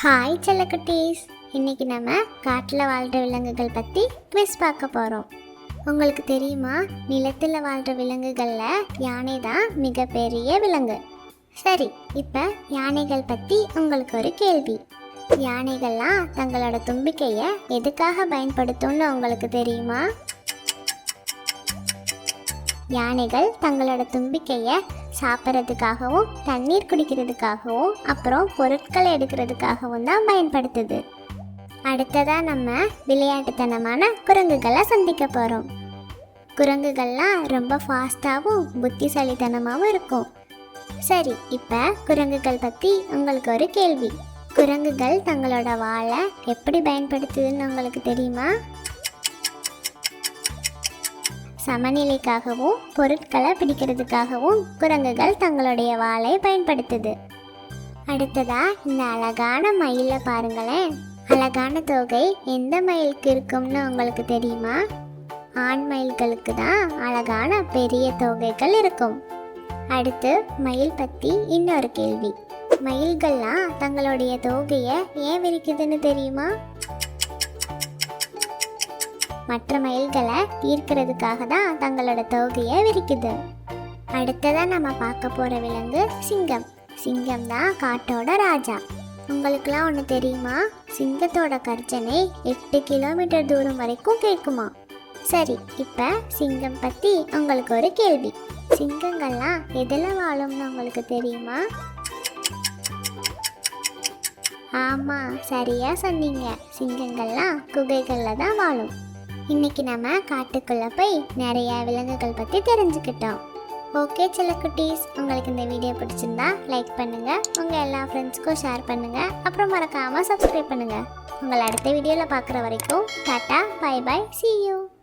Hi செல்லக்குட்டீஸ், இன்னைக்கு நம்ம காட்டில் வாழ்கிற விலங்குகள் பற்றி குவிஸ் பார்க்க போகிறோம். உங்களுக்கு தெரியுமா, நிலத்தில் வாழ்கிற விலங்குகளில் யானை தான் மிகப்பெரிய விலங்கு. சரி, இப்போ யானைகள் பற்றி உங்களுக்கு ஒரு கேள்வி. யானைகள்லாம் தங்களோட தும்பிக்கையை எதுக்காக பயன்படுத்தும்னு உங்களுக்கு தெரியுமா? யானைகள் தங்களோட தும்பிக்கையை சாப்பிட்றதுக்காகவும் தண்ணீர் குடிக்கிறதுக்காகவும் அப்புறம் பொருட்களை எடுக்கிறதுக்காகவும் தான் பயன்படுத்துது. அடுத்ததாக நம்ம விளையாட்டுத்தனமான குரங்குகளை சந்திக்க போகிறோம். குரங்குகள்லாம் ரொம்ப ஃபாஸ்ட்டாகவும் புத்திசாலித்தனமாகவும் இருக்கும். சரி, இப்போ குரங்குகள் பற்றி உங்களுக்கு ஒரு கேள்வி. குரங்குகள் தங்களோட வாலை எப்படி பயன்படுத்துதுன்னு உங்களுக்கு தெரியுமா? சமநிலைக்காகவும் பொருட்களை பிடிக்கிறதுக்காகவும் குரங்குகள் தங்களுடைய வாலை பயன்படுத்துது. அடுத்ததா இந்த அழகான மயிலை பாருங்களேன். அழகான தோகை எந்த மயிலுக்கு இருக்கும்னு உங்களுக்கு தெரியுமா? ஆண் மயில்களுக்கு தான் அழகான பெரிய தோகைகள் இருக்கும். அடுத்து மயில் பற்றி இன்னொரு கேள்வி. மயில்கள்லாம் தங்களுடைய தோகையை ஏன் விரிக்குதுன்னு தெரியுமா? மற்ற மயில்களை ஈர்க்கிறதுக்காக தான் தங்களோட தோகையை விரிக்குது. அடுத்ததான் நம்ம பார்க்க போகிற விலங்கு சிங்கம். சிங்கம் தான் காட்டோட ராஜா. உங்களுக்குலாம் ஒன்று தெரியுமா? சிங்கத்தோட கர்ஜனை 8 கிலோமீட்டர் தூரம் வரைக்கும் கேட்குமா? சரி, இப்போ சிங்கம் பற்றி உங்களுக்கு ஒரு கேள்வி. சிங்கங்கள்லாம் எதில் வாழும்னு உங்களுக்கு தெரியுமா? ஆமாம், சரியாக சொன்னீங்க. சிங்கங்கள்லாம் குகைகளில் தான் வாழும். இன்னைக்கு நம்ம காட்டுக்குள்ளே போய் நிறைய விலங்குகள் பற்றி தெரிஞ்சுக்கிட்டோம். ஓகே செல்லக்குட்டீஸ், உங்களுக்கு இந்த வீடியோ பிடிச்சிருந்தா லைக் பண்ணுங்கள், உங்கள் எல்லா ஃப்ரெண்ட்ஸ்க்கும் ஷேர் பண்ணுங்கள், அப்புறம் மறக்காமல் சப்ஸ்கிரைப் பண்ணுங்கள். உங்களை அடுத்த வீடியோவில் பார்க்குற வரைக்கும் tata, bye bye, see you.